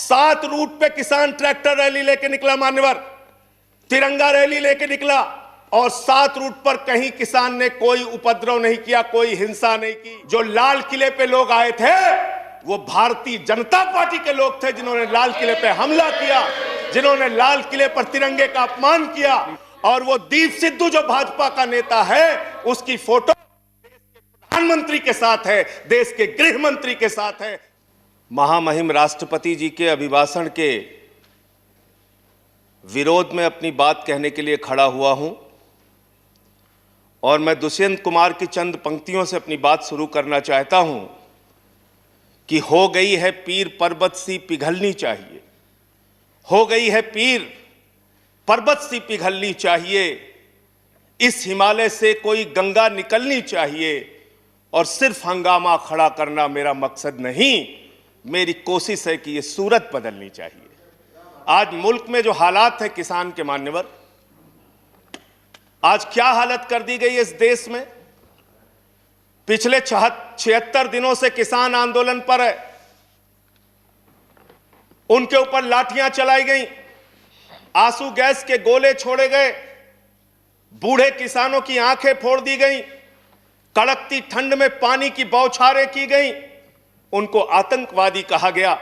7 root पे किसान tractor rally लेके निकला मान्यवर, तिरंगा रैली लेके निकला, और 7 रूट पर कहीं किसान ने कोई उपद्रव नहीं किया, कोई हिंसा नहीं की। जो लाल किले पे लोग आए थे वो भारतीय जनता पार्टी के लोग थे, जिन्होंने लाल किले पे हमला किया, जिन्होंने लाल किले पर तिरंगे का अपमान किया। और वो दीप सिद्धू जो भाजपा का नेता है, उसकी फोटो देश के प्रधानमंत्री के साथ है, देश के गृह मंत्री के साथ है। महामहिम राष्ट्रपति जी के अभिभाषण के विरोध में अपनी बात कहने के लिए खड़ा हुआ हूं, और मैं दुष्यंत कुमार की चंद पंक्तियों से अपनी बात शुरू करना चाहता हूं कि हो गई है पीर पर्वत सी पिघलनी चाहिए, हो गई है पीर पर्वत सी पिघलनी चाहिए, इस हिमालय से कोई गंगा निकलनी चाहिए, और सिर्फ हंगामा खड़ा करना मेरा मकसद नहीं, मेरी कोशिश है कि ये सूरत बदलनी चाहिए। आज मुल्क में जो हालात है किसान के मान्यवर, आज क्या हालत कर दी गई है इस देश में। पिछले 76 दिनों से किसान आंदोलन पर है, उनके ऊपर लाठियां चलाई गई, आंसू गैस के गोले छोड़े गए, बूढ़े किसानों की आंखें फोड़ दी गई, कड़कती ठंड में पानी की बौछारें की गई, उनको आतंकवादी कहा गया,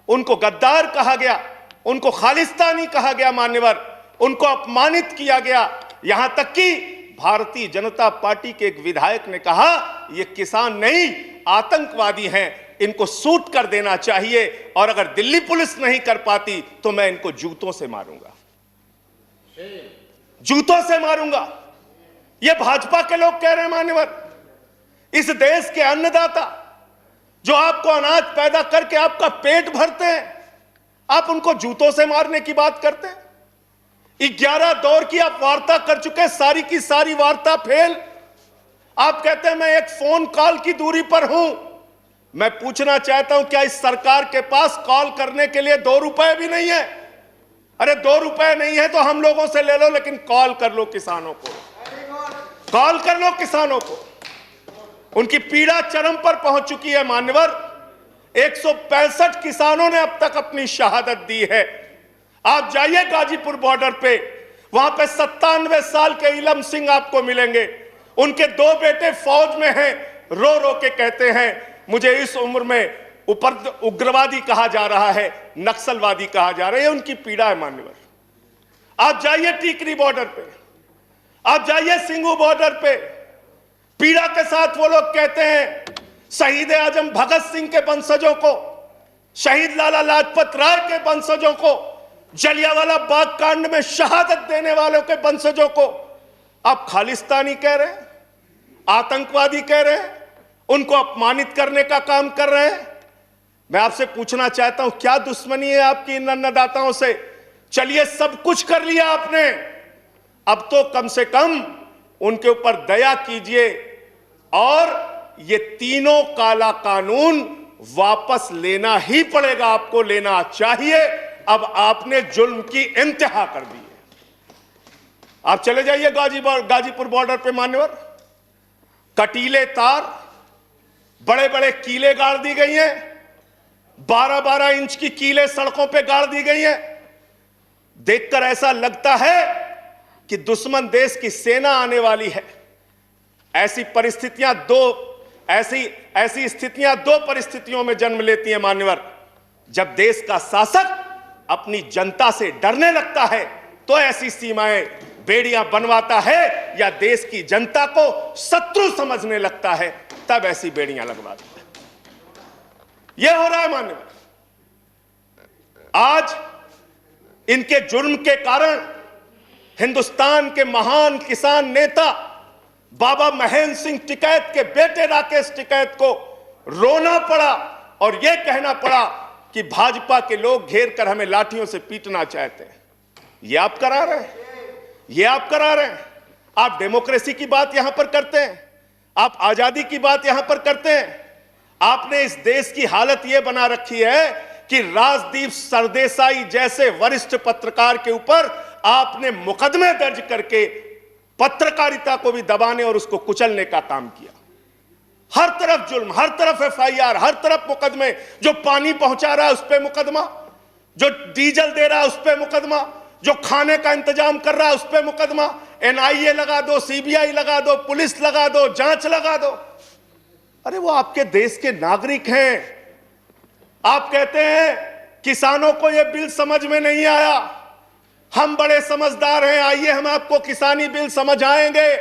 उनको गद्दार कहा गया, उनको खालिस्तानी कहा गया मान्यवर, उनको अपमानित किया गया। यहां तक कि भारतीय जनता पार्टी के एक विधायक ने कहा ये किसान नहीं आतंकवादी हैं, इनको शूट कर देना चाहिए, और अगर दिल्ली पुलिस नहीं कर पाती तो मैं इनको जूतों से मारूंगा, जूतों से मारूंगा। ये भाजपा के लोग कह रहे हैं मान्यवर। इस देश के अन्नदाता जो आपको अनाज पैदा करके आपका पेट भरते हैं, आप उनको जूतों से मारने की बात करते हैं। 11 दौर की आप वार्ता कर चुके, सारी की सारी वार्ता फेल। आप कहते हैं मैं एक फोन कॉल की दूरी पर हूं। मैं पूछना चाहता हूं क्या इस सरकार के पास कॉल करने के लिए 2 रुपए भी नहीं है? अरे 2 रुपए नहीं है तो हम लोगों से ले लो, लेकिन कॉल कर लो किसानों को, कॉल कर लो किसानों को। उनकी पीड़ा चरम पर पहुंच चुकी है मान्यवर। 165 किसानों ने अब तक अपनी शहादत दी है। आप जाइए गाजीपुर बॉर्डर पे, वहां पे 97 साल के इलम सिंह आपको मिलेंगे। उनके 2 बेटे फौज में हैं, रो रो के कहते हैं मुझे इस उम्र में उग्रवादी कहा जा रहा है, नक्सलवादी कहा जा रहा है। उनकी पीड़ा है मान्यवर। आप जाइए टीकरी बॉर्डर पे, आप जाइए सिंगू बॉर्डर पे, पीड़ा के साथ वो लोग कहते हैं शहीद आजम भगत सिंह के वंशजों को, शहीद लाला लाजपत राय के वंशजों को, जलियांवाला बाग कांड में शहादत देने वालों के वंशजों को आप खालिस्तानी कह रहे हैं, आतंकवादी कह रहे हैं, उनको अपमानित करने का काम कर रहे हैं। मैं आपसे पूछना चाहता हूं क्या दुश्मनी है आपकी इन अन्नदाताओं से? चलिए सब कुछ कर लिया आपने, अब तो कम से कम उनके ऊपर दया कीजिए और ये तीनों काला कानून वापस लेना ही पड़ेगा, आपको लेना चाहिए। अब आपने जुल्म की इंतहा कर दी है। आप चले जाइए गाजीपुर बॉर्डर पे मान्यवर, कटीले तार, बड़े बड़े कीले गाड़ दी गई हैं, 12-12 इंच की कीले सड़कों पे गाड़ दी गई हैं। देखकर ऐसा लगता है कि दुश्मन देश की सेना आने वाली है। ऐसी स्थितियां दो परिस्थितियों में जन्म लेती हैं मान्यवर। जब देश का शासक अपनी जनता से डरने लगता है तो ऐसी सीमाएं बेड़ियां बनवाता है, या देश की जनता को शत्रु समझने लगता है तब ऐसी बेड़ियां लगवाता है। यह हो रहा है मान्यवर। आज इनके जुर्म के कारण हिंदुस्तान के महान किसान नेता बाबा महेंद्र सिंह टिकैत के बेटे राकेश टिकैत को रोना पड़ा और यह कहना पड़ा कि भाजपा के लोग घेर कर हमें लाठियों से पीटना चाहते हैं। यह आप करा रहे हैं, यह आप करा रहे हैं। आप डेमोक्रेसी की बात यहां पर करते हैं, आप आजादी की बात यहां पर करते हैं। आपने इस देश की हालत यह बना रखी है कि राजदीप सरदेसाई जैसे वरिष्ठ पत्रकार के ऊपर आपने मुकदमे दर्ज करके पत्रकारिता को भी दबाने और उसको कुचलने का काम किया। हर तरफ जुल्म, हर तरफ एफआईआर, हर तरफ मुकदमे। जो पानी पहुंचा रहा है उस पर मुकदमा, जो डीजल दे रहा है उस पर मुकदमा, जो खाने का इंतजाम कर रहा है उस पर मुकदमा, एनआईए लगा दो, सीबीआई लगा दो, पुलिस लगा दो, जांच लगा दो। अरे वो आपके देश के नागरिक हैं। आप कहते हैं किसानों को यह बिल समझ में नहीं आया, हम बड़े समझदार हैं, आइए हम आपको किसानी बिल समझाएंगे।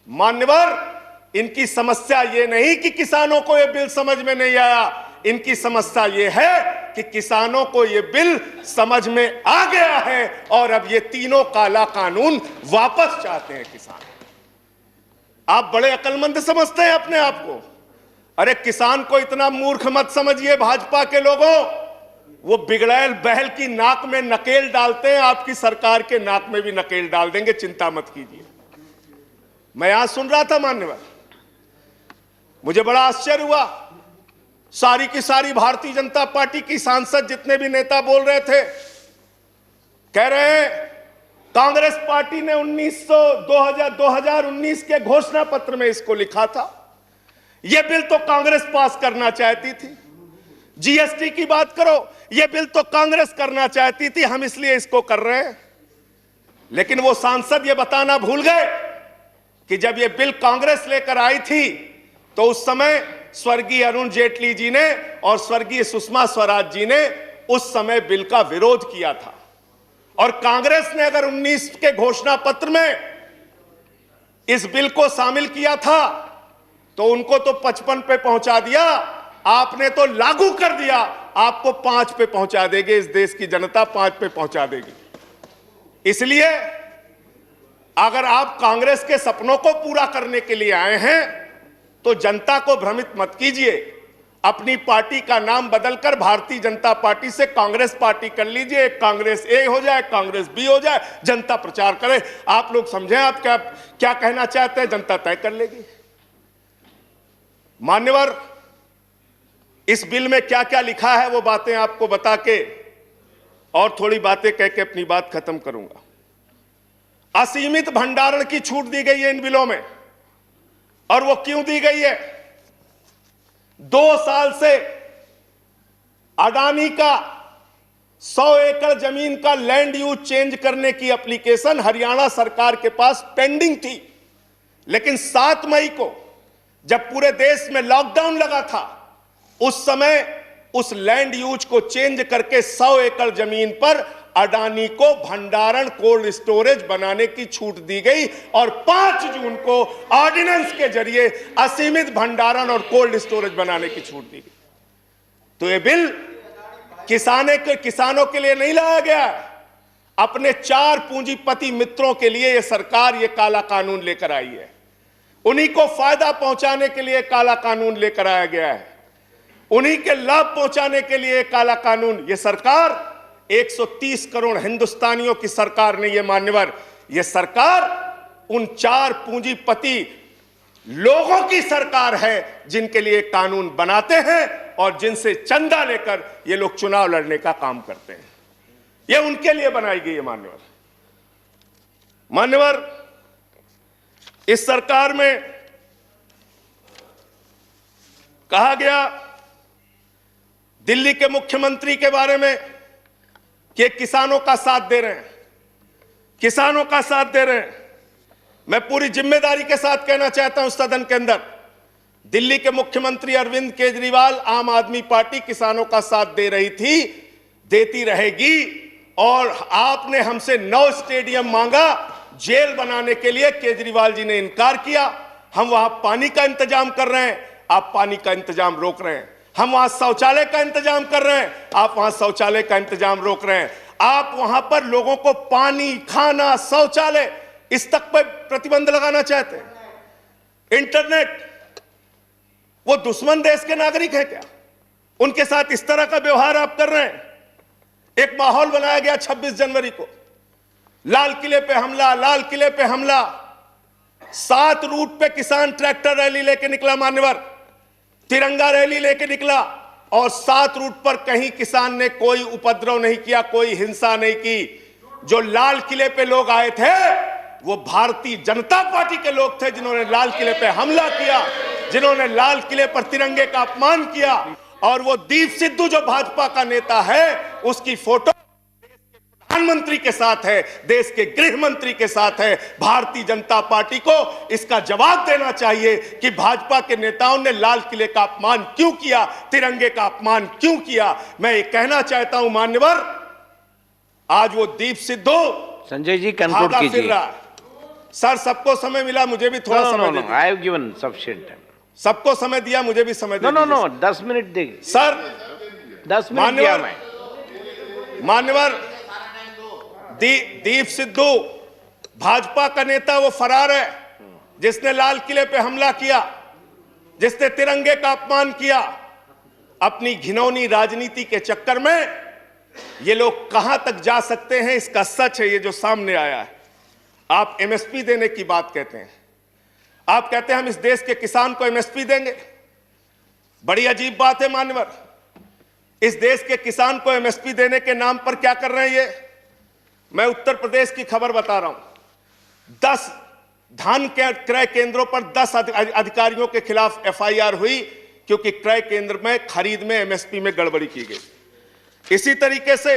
मान्यवर, इनकी समस्या यह नहीं कि किसानों को यह बिल समझ में नहीं आया, इनकी समस्या यह है कि किसानों को यह बिल समझ में आ गया है और अब ये तीनों काला कानून वापस चाहते हैं किसान। आप बड़े अक्लमंद समझते हैं अपने आप को। अरे किसान को इतना मूर्ख मत समझिए भाजपा के लोगों, वो बिगड़ैल बैल की नाक में नकेल डालते हैं, आपकी सरकार के नाक में भी नकेल डाल देंगे, चिंता मत कीजिए। मैं यहां सुन रहा था मान्यवर, मुझे बड़ा आश्चर्य हुआ, सारी की सारी भारतीय जनता पार्टी की सांसद जितने भी नेता बोल रहे थे, कह रहे हैं कांग्रेस पार्टी ने 2019 के घोषणा पत्र में इसको लिखा था, यह बिल तो कांग्रेस पास करना चाहती थी। जीएसटी की बात करो, यह बिल तो कांग्रेस करना चाहती थी, हम इसलिए इसको कर रहे हैं। लेकिन वो सांसद यह बताना भूल गए कि जब यह बिल कांग्रेस लेकर आई थी तो उस समय स्वर्गीय अरुण जेटली जी ने और स्वर्गीय सुषमा स्वराज जी ने उस समय बिल का विरोध किया था। और कांग्रेस ने अगर 19 के घोषणा पत्र में इस बिल को शामिल किया था तो उनको तो 55 पे पहुंचा दिया, आपने तो लागू कर दिया, आपको 5 पे पहुंचा देगी, इस देश की जनता 5 पे पहुंचा देगी। इसलिए अगर आप कांग्रेस के सपनों को पूरा करने के लिए आए हैं तो जनता को भ्रमित मत कीजिए, अपनी पार्टी का नाम बदलकर भारतीय जनता पार्टी से कांग्रेस पार्टी कर लीजिए, कांग्रेस ए हो जाए, कांग्रेस बी हो जाए, जनता प्रचार करे। आप लोग समझें आप क्या कहना चाहते हैं, जनता तय कर लेगी। मान्यवर, इस बिल में क्या क्या लिखा है वो बातें आपको बता के और थोड़ी बातें कह के अपनी बात खत्म करूंगा। असीमित भंडारण की छूट दी गई है इन बिलों में, और वो क्यों दी गई है? 2 साल से अडानी का 100 एकड़ जमीन का लैंड यूज चेंज करने की एप्लीकेशन हरियाणा सरकार के पास पेंडिंग थी, लेकिन 7 मई को जब पूरे देश में लॉकडाउन लगा था, उस समय उस लैंड यूज को चेंज करके 100 एकड़ जमीन पर अडानी को भंडारण कोल्ड स्टोरेज बनाने की छूट दी गई और 5 जून को ऑर्डिनेंस के जरिए असीमित भंडारण और कोल्ड स्टोरेज बनाने की छूट दी गई। तो यह बिल किसानों के लिए नहीं लाया गया, अपने 4 पूंजीपति मित्रों के लिए यह सरकार यह काला कानून लेकर आई है। उन्हीं को फायदा पहुंचाने के लिए काला कानून लेकर आया गया है, उन्हीं के लाभ पहुंचाने के लिए काला कानून। यह सरकार 130 करोड़ हिंदुस्तानियों की सरकार नहीं है मान्यवर, यह सरकार उन 4 पूंजीपति लोगों की सरकार है जिनके लिए कानून बनाते हैं और जिनसे चंदा लेकर ये लोग चुनाव लड़ने का काम करते हैं। यह उनके लिए बनाई गई है मान्यवर। मान्यवर, इस सरकार में कहा गया दिल्ली के मुख्यमंत्री के बारे में कि किसानों का साथ दे रहे हैं, किसानों का साथ दे रहे हैं। मैं पूरी जिम्मेदारी के साथ कहना चाहता हूं सदन के अंदर, दिल्ली के मुख्यमंत्री अरविंद केजरीवाल, आम आदमी पार्टी किसानों का साथ दे रही थी, देती रहेगी। और आपने हमसे 9 स्टेडियम मांगा जेल बनाने के लिए, केजरीवाल जी ने इनकार किया। हम वहां पानी का इंतजाम कर रहे हैं, आप पानी का इंतजाम रोक रहे हैं। हम वहां शौचालय का इंतजाम कर रहे हैं, आप वहां शौचालय का इंतजाम रोक रहे हैं। आप वहां पर लोगों को पानी, खाना, शौचालय इस तक पर प्रतिबंध लगाना चाहते हैं। इंटरनेट, वो दुश्मन देश के नागरिक हैं क्या? उनके साथ इस तरह का व्यवहार आप कर रहे हैं। एक माहौल बनाया गया 26 जनवरी को, लाल किले पे हमला, लाल किले पे हमला। 7 रूट पे किसान ट्रैक्टर रैली लेके निकला मान्यवर, तिरंगा रैली लेके निकला, और 7 रूट पर कहीं किसान ने कोई उपद्रव नहीं किया, कोई हिंसा नहीं की। जो लाल किले पे लोग आए थे वो भारतीय जनता पार्टी के लोग थे जिन्होंने लाल किले पे हमला किया, जिन्होंने लाल किले पर तिरंगे का अपमान किया। और वो दीप सिद्धू जो भाजपा का नेता है, उसकी फोटो प्रधानमंत्री के साथ है, देश के गृह मंत्री के साथ है। भारतीय जनता पार्टी को इसका जवाब देना चाहिए कि भाजपा के नेताओं ने लाल किले का अपमान क्यों किया, तिरंगे का अपमान क्यों किया। मैं ये कहना चाहता हूं मान्यवर, आज वो दीप सिद्धू संजय जी कंक्लूड कीजिए। सर सबको समय मिला, मुझे भी थोड़ा समय दीजिए। I have given sufficient time. सबको समय दिया, मुझे भी समय दीजिए। नो 10 मिनट देंगे सर। 10 मिनट दिया मैं। मान्यवर दीप सिद्धू भाजपा का नेता वो फरार है जिसने लाल किले पे हमला किया, जिसने तिरंगे का अपमान किया। अपनी घिनौनी राजनीति के चक्कर में ये लोग कहां तक जा सकते हैं, इसका सच है ये जो सामने आया है। आप एमएसपी देने की बात कहते हैं, आप कहते हैं हम इस देश के किसान को एमएसपी देंगे। बड़ी अजीब बात है मान्यवर, इस देश के किसान को एमएसपी देने के नाम पर क्या कर रहे हैं ये। मैं उत्तर प्रदेश की खबर बता रहा हूं। 10 धान के क्रय केंद्रों पर 10 अधिकारियों के खिलाफ एफआईआर हुई क्योंकि क्रय केंद्र में खरीद में एमएसपी में गड़बड़ी की गई। इसी तरीके से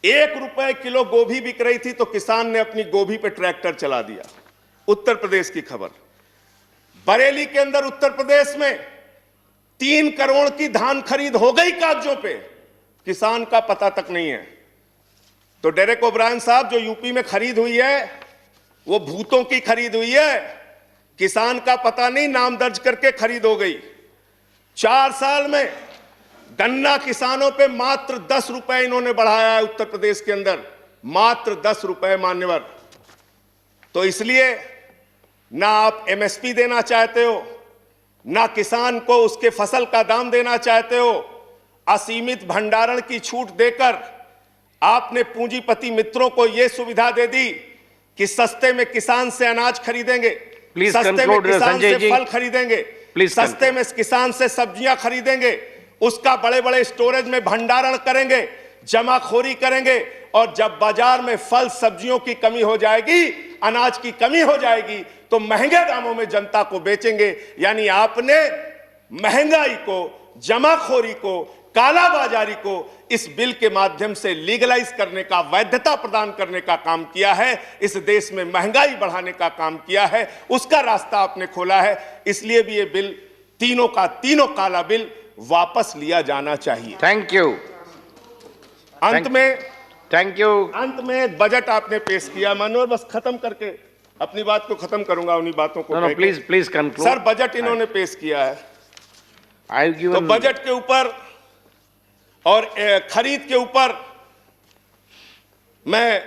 1 रुपए किलो गोभी बिक रही थी तो किसान ने अपनी गोभी पे ट्रैक्टर चला दिया। उत्तर प्रदेश की खबर। बरेली के अंदर उत्तर प्रदेश में 3 करोड़ की धान खरीद हो गई कागजों पे, किसान का पता तक नहीं है। तो डेरेक ओब्रायन साहब, जो यूपी में खरीद हुई है वो भूतों की खरीद हुई है, किसान का पता नहीं, नाम दर्ज करके खरीद हो गई। 4 साल में गन्ना किसानों पे मात्र 10 रुपए इन्होंने बढ़ाया है उत्तर प्रदेश के अंदर, मात्र 10 रुपए मान्यवर। तो इसलिए ना आप एमएसपी देना चाहते हो, ना किसान को उसके फसल का दाम देना चाहते हो। असीमित भंडारण की छूट देकर आपने पूंजीपति मित्रों को यह सुविधा दे दी कि सस्ते में किसान से अनाज खरीदेंगे, सस्ते में किसान से फल खरीदेंगे, सस्ते में किसान से सब्जियां खरीदेंगे, उसका बड़े बड़े स्टोरेज में भंडारण करेंगे, जमाखोरी करेंगे, और जब बाजार में फल सब्जियों की कमी हो जाएगी, अनाज की कमी हो जाएगी, तो महंगे दामों में जनता को बेचेंगे। यानी आपने महंगाई को, जमाखोरी को, कालाबाजारी को इस बिल के माध्यम से लीगलाइज करने का, वैधता प्रदान करने का काम किया है। इस देश में महंगाई बढ़ाने का काम किया है, उसका रास्ता आपने खोला है। इसलिए भी ये बिल तीनों का तीनों काला बिल वापस लिया जाना चाहिए। Thank you. अंत में बजट आपने पेश किया मानोर, बस खत्म करके अपनी बात को खत्म करूंगा, उन्हीं बातों को। Please conclude. सर, बजट इन्होंने पेश किया है, तो बजट के ऊपर और खरीद के ऊपर मैं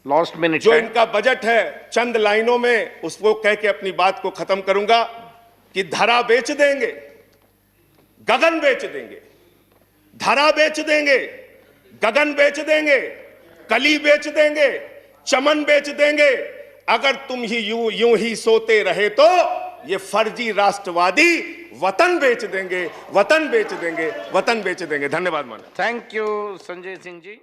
लास्ट मिनट जो इनका बजट है चंद लाइनों में उसको कह के अपनी बात को खत्म करूंगा कि धरा बेच देंगे, गगन बेच देंगे। धरा बेच देंगे, गगन बेच देंगे, कली बेच देंगे, चमन बेच देंगे। अगर तुम ही यूं ही सोते रहे तो ये फर्जी राष्ट्रवादी वतन बेच देंगे, वतन बेच देंगे, वतन बेच देंगे। धन्यवाद माननीय। Thank you Sanjay Singh ji.